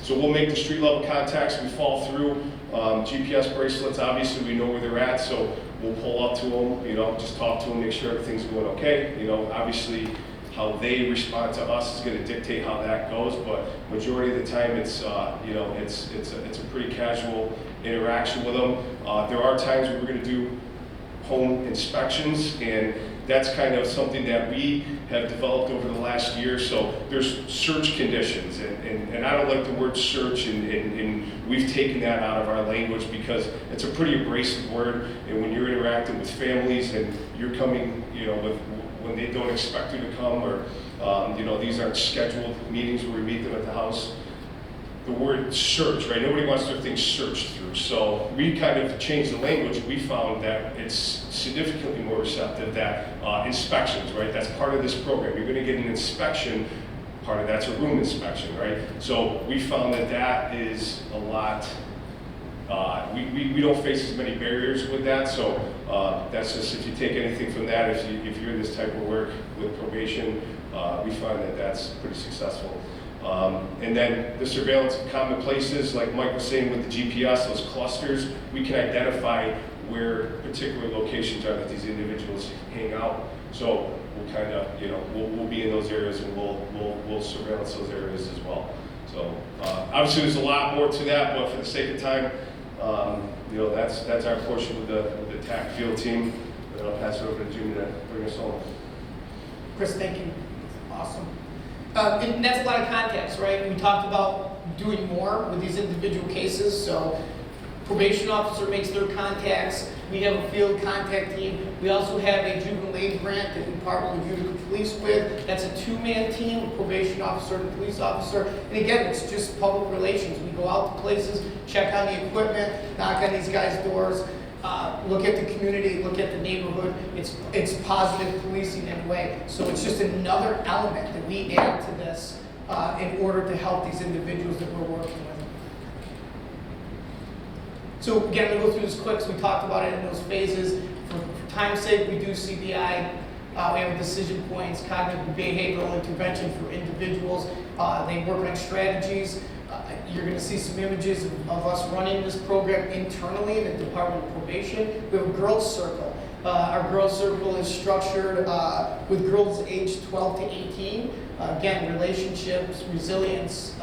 So we'll make the street level contacts. We fall through GPS bracelets. Obviously, we know where they're at, so we'll pull up to them, just talk to them, make sure everything's going okay. Obviously, how they respond to us is going to dictate how that goes, but majority of the time, it's a pretty casual interaction with them. There are times where we're going to do home inspections, and that's kind of something that we have developed over the last year. So there's search conditions, and I don't like the word search, and we've taken that out of our language because it's a pretty abrasive word, and when you're interacting with families and you're coming, when they don't expect you to come, or these aren't scheduled meetings where we meet them at the house. The word search, right? Nobody wants their things searched through. So we kind of changed the language. We found that it's significantly more receptive that inspections, right? That's part of this program. You're going to get an inspection. Part of that's a room inspection, right? So we found that is a lot. We don't face as many barriers with that. So that's just, if you take anything from that, if you're in this type of work with probation, we find that that's pretty successful. And then the surveillance of common places, like Mike was saying with the GPS, those clusters, we can identify where particular locations are that these individuals hang out. So we'll kind of, we'll be in those areas, and we'll surveillance those areas as well. So obviously there's a lot more to that, but for the sake of time, You know, that's our portion with the TAC field team. And I'll pass it over to Jimmy to bring us home. Chris, thank you. Awesome. And that's a lot of context, right? We talked about doing more with these individual cases. So probation officer makes their contacts. We have a field contact team. We also have a juvenile aid grant that we partner with Utica Police with. That's a two-man team, a probation officer and a police officer. And again, it's just public relations. We go out to places, check on the equipment, knock on these guys' doors, look at the community, look at the neighborhood. It's positive policing in a way. So it's just another element that we add to this in order to help these individuals that we're working with. So again, we'll go through this quick, so we talked about it in those phases. For time's sake, we do CBI. We have decision points, cognitive and behavioral intervention for individuals. They work on strategies. You're going to see some images of us running this program internally in the Department of Probation. We have a girls' circle. Our girls' circle is structured with girls aged 12 to 18. Again, relationships, resilience,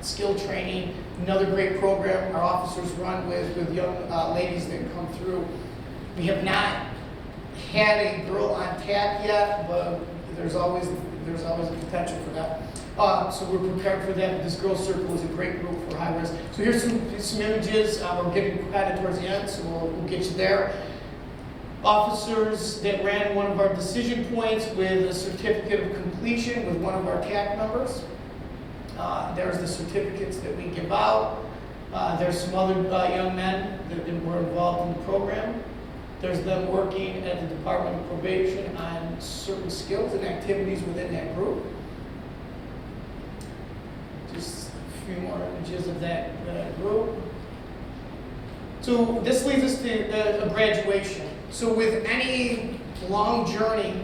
skill training. Another great program our officers run with young ladies that come through. We have not had a girl on tap yet, but there's always a potential for that. So we're prepared for that. This girls' circle is a great group for high risk. So here's some images. We're getting kind of towards the end, so we'll get you there. Officers that ran one of our decision points with a certificate of completion with one of our TAC members. There's the certificates that we give out. There's some other young men that were involved in the program. There's them working at the Department of Probation on certain skills and activities within that group. Just a few more images of that group. So this leads us to a graduation. So with any long journey,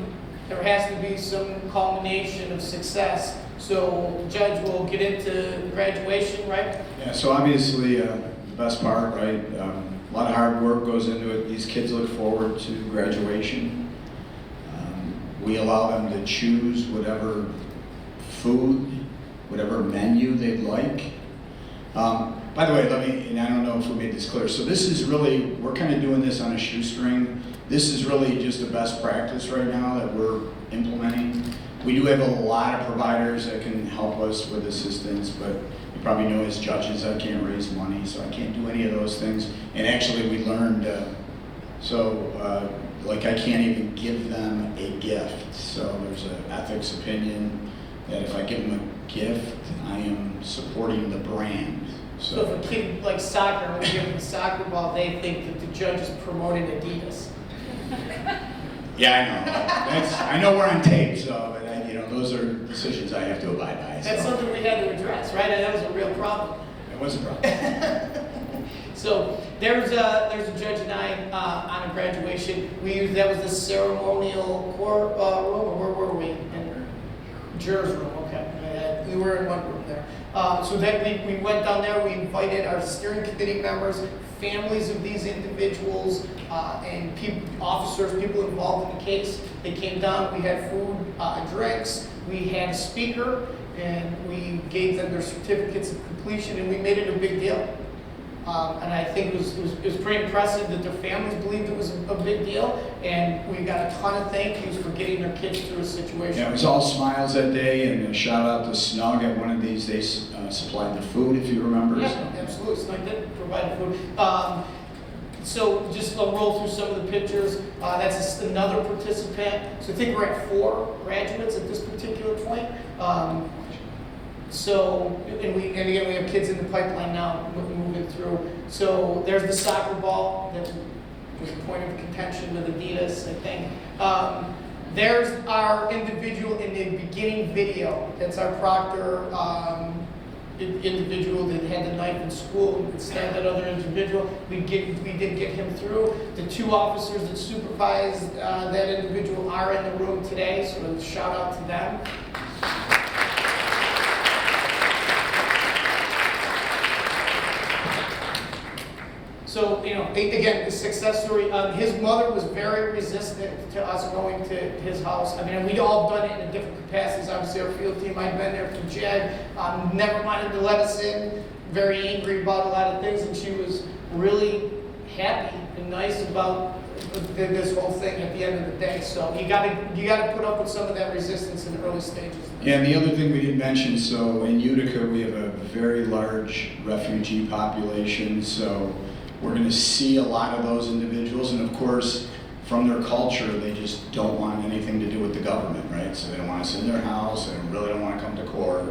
there has to be some culmination of success. So Judge, will get into graduation, right? Yeah, so obviously the best part, right? A lot of hard work goes into it. These kids look forward to graduation. We allow them to choose whatever food, whatever menu they'd like. By the way, and I don't know if we made this clear, so this is really, we're kind of doing this on a shoestring. This is really just a best practice right now that we're implementing. We do have a lot of providers that can help us with assistance, but you probably know as judges I can't raise money, so I can't do any of those things. And actually we learned, like I can't even give them a gift. So there's an ethics opinion that if I give them a gift, I am supporting the brand. So if a kid likes soccer, when we give them a soccer ball, they think that the judge is promoting Adidas. Yeah, I know. I know we're on tape, so those are decisions I have to abide by. That's something we had to address, right? And that was a real problem. It was a problem. So there's a judge and I on a graduation. That was the ceremonial court room, or where were we? In jurors room. Okay, we were in one room there. So then we went down there. We invited our steering committee members, families of these individuals, and officers, people involved in the case. They came down. We had food, drinks. We had a speaker, and we gave them their certificates of completion, and we made it a big deal. And I think it was pretty impressive that their families believed it was a big deal, and we got a ton of thank yous for getting their kids through a situation. Yeah, it was all smiles that day, and a shout out to Snug at one of these. They supplied the food, if you remember. Yeah, so. absolutely. Snug did provide the food. So just roll through some of the pictures. That's another participant. So I think we're at 4 graduates at this particular point. And again, we have kids in the pipeline now moving through. So there's the soccer ball that was a point of contention with Adidas, I think. There's our individual in the beginning video. That's our proctor individual that had the knife in school and stabbed that other individual. We did get him through. The 2 officers that supervised that individual are in the room today, so a shout out to them. So, again, the success story, his mother was very resistant to us going to his house. I mean, we'd all done it in different capacities. Obviously, our field team, I'd been there for JAG, never wanted to let us in, very angry about a lot of things, and she was really happy and nice about this whole thing at the end of the day. So you got to put up with some of that resistance in the early stages. Yeah, and the other thing we didn't mention, so in Utica we have a very large refugee population, so we're going to see a lot of those individuals, and of course, from their culture, they just don't want anything to do with the government, right? So they don't want us in their house, they really don't want to come to court.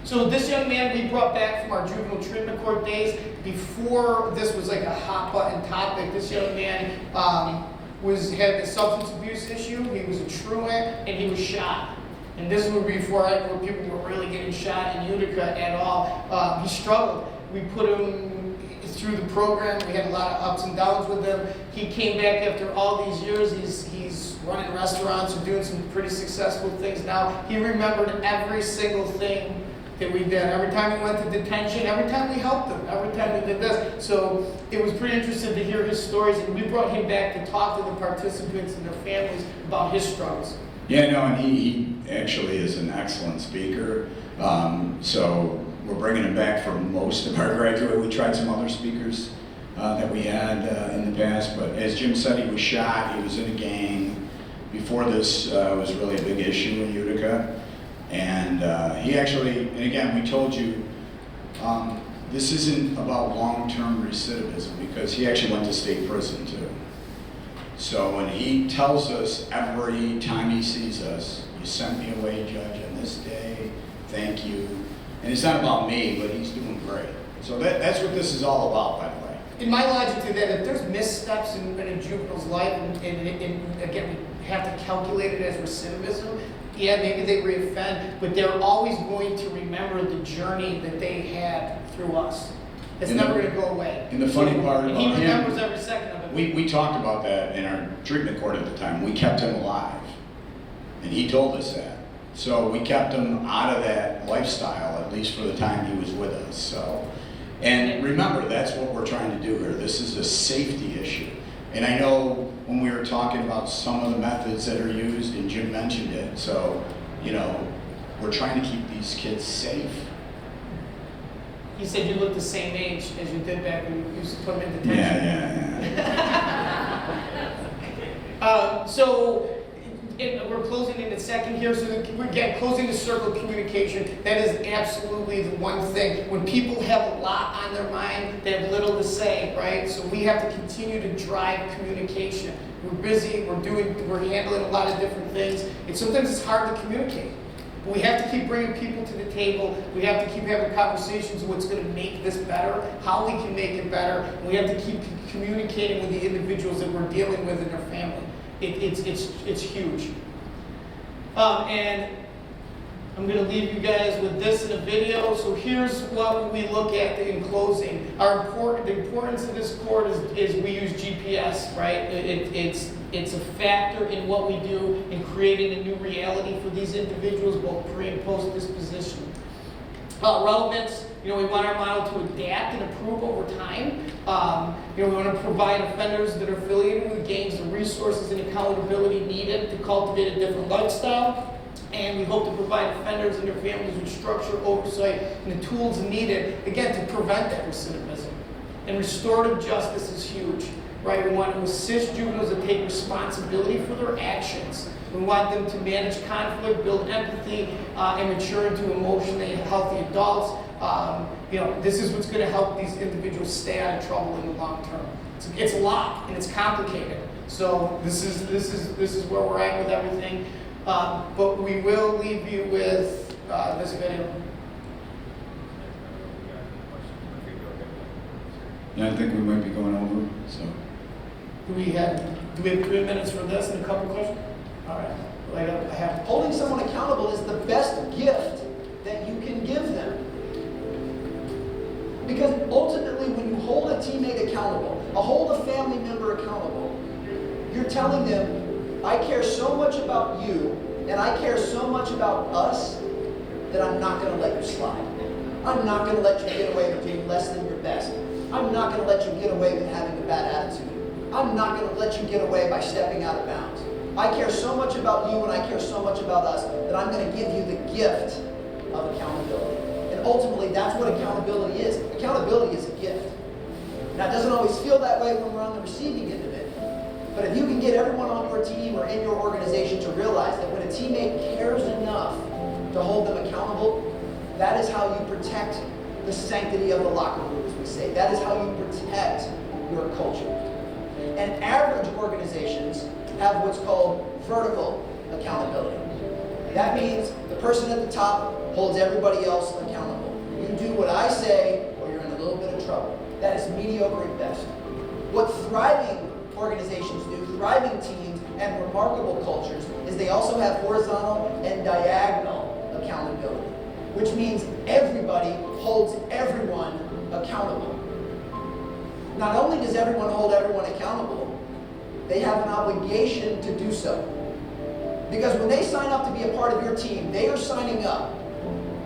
So this young man we brought back from our juvenile treatment court days, before this was like a hot button topic, this young man had a substance abuse issue, he was a truant, and he was shot. And this was before where people were really getting shot in Utica at all. He struggled. We put him through the program, we had a lot of ups and downs with him. He came back after all these years, he's running restaurants and doing some pretty successful things now. He remembered every single thing that we did. Every time we went to detention, every time we helped him, every time we did this. So it was pretty interesting to hear his stories, and we brought him back to talk to the participants and their families about his struggles. Yeah, no, and he actually is an excellent speaker. So we're bringing him back for most of our graduate. We tried some other speakers that we had in the past, but as Jim said, he was shot, he was in a gang. Before this was really a big issue in Utica. And he actually, and again, we told you, this isn't about long-term recidivism, because he actually went to state prison too. So when he tells us every time he sees us, you sent me away, Judge, on this day, thank you. And it's not about me, but he's doing great. So that's what this is all about, by the way. In my logic to that, if there's missteps in a juvenile's life, and again, we have to calculate it as recidivism, yeah, maybe they reoffend, but they're always going to remember the journey that they had through us. It's never going to go away. And the funny part about him, he remembers every second of it. We talked about that in our treatment court at the time. We kept him alive, and he told us that. So we kept him out of that lifestyle, at least for the time he was with us. So, and remember, that's what we're trying to do here. This is a safety issue. And I know when we were talking about some of the methods that are used, and Jim mentioned it, so, you know, we're trying to keep these kids safe. He said you look the same age as you did back when you used to put them in detention. Yeah. So we're closing in a second here. So again, closing the circle of communication. That is absolutely the one thing. When people have a lot on their mind, they have little to say, right? So we have to continue to drive communication. We're busy. We're handling a lot of different things. And sometimes it's hard to communicate. But we have to keep bringing people to the table. We have to keep having conversations of what's going to make this better, how we can make it better. And we have to keep communicating with the individuals that we're dealing with and their family. It's huge. And I'm going to leave you guys with this in a video. So here's what we look at in closing. The importance of this court is we use GPS, right? It's a factor in what we do in creating a new reality for these individuals, both pre and post disposition. Relevance, we want our model to adapt and improve over time. We want to provide offenders that are affiliated with gangs the resources and accountability needed to cultivate a different lifestyle. And we hope to provide offenders and their families with structure, oversight, and the tools needed, again, to prevent that recidivism. And restorative justice is huge, right? We want to assist juveniles to take responsibility for their actions. We want them to manage conflict, build empathy, and mature into emotionally healthy adults. This is what's going to help these individuals stay out of trouble in the long term. It's a lot and it's complicated. So this is where we're at with everything. But we will leave you with this video. Yeah, I think we might be going over. So. Do we have 3 minutes for this and a couple questions? All right. I have. Holding someone accountable is the best gift that you can give them. Because ultimately, when you hold a teammate accountable, hold a family member accountable, you're telling them, I care so much about you, and I care so much about us, that I'm not going to let you slide. I'm not going to let you get away with doing less than your best. I'm not going to let you get away with having a bad attitude. I'm not going to let you get away by stepping out of bounds. I care so much about you and I care so much about us that I'm going to give you the gift of accountability. And ultimately, that's what accountability is. Accountability is a gift. Now, it doesn't always feel that way when we're on the receiving end of it. But if you can get everyone on your team or in your organization to realize that when a teammate cares enough to hold them accountable, that is how you protect the sanctity of the locker room, as we say. That is how you protect your culture. And average organizations have what's called vertical accountability. That means the person at the top holds everybody else accountable. You do what I say or you're in a little bit of trouble. That is mediocre at best. What thriving organizations do, thriving teams and remarkable cultures, is they also have horizontal and diagonal accountability, which means everybody holds everyone accountable. Not only does everyone hold everyone accountable, they have an obligation to do so. Because when they sign up to be a part of your team, they are signing up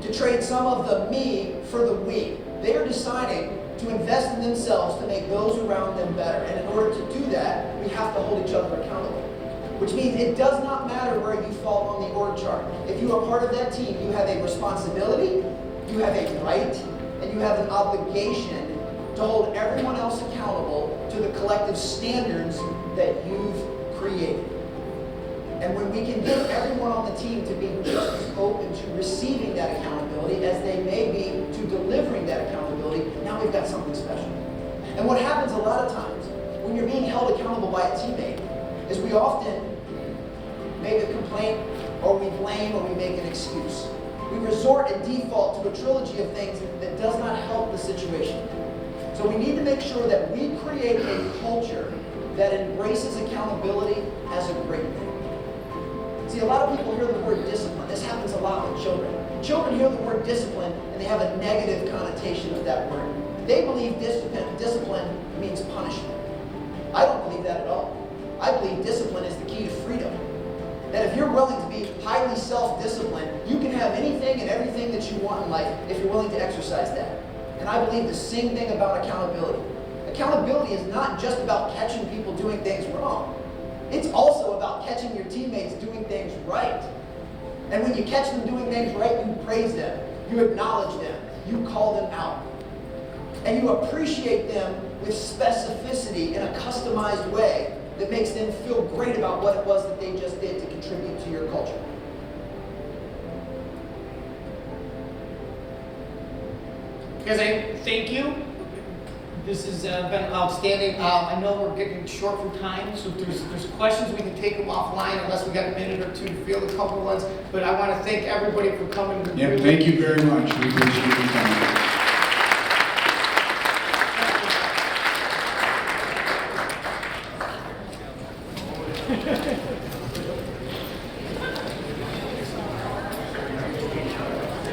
to trade some of the me for the we. They are deciding to invest in themselves to make those around them better. And in order to do that, we have to hold each other accountable. Which means it does not matter where you fall on the org chart. If you are part of that team, you have a responsibility, you have a right, and you have an obligation to hold everyone else accountable to the collective standards that you've created. And when we can get everyone on the team to be just as open to receiving that accountability as they may be to delivering that accountability, now we've got something special. And what happens a lot of times when you're being held accountable by a teammate is we often make a complaint or we blame or we make an excuse. We resort and default to a trilogy of things that does not help the situation. So we need to make sure that we create a culture that embraces accountability as a great thing. See, a lot of people hear the word discipline. This happens a lot with children. Children hear the word discipline and they have a negative connotation of that word. They believe discipline means punishment. I don't believe that at all. I believe discipline is the key to freedom. That if you're willing to be highly self-disciplined, you can have anything and everything that you want in life if you're willing to exercise that. And I believe the same thing about accountability. Accountability is not just about catching people doing things wrong. It's also about catching your teammates doing things right. And when you catch them doing things right, you praise them, you acknowledge them, you call them out. And you appreciate them with specificity in a customized way that makes them feel great about what it was that they just did to contribute to your culture. Guys, thank you. This has been outstanding. I know we're getting short for time, so if there's questions, we can take them offline unless we got a minute or two to field a couple ones. But I want to thank everybody for coming. Yeah, thank you very much. We appreciate your time.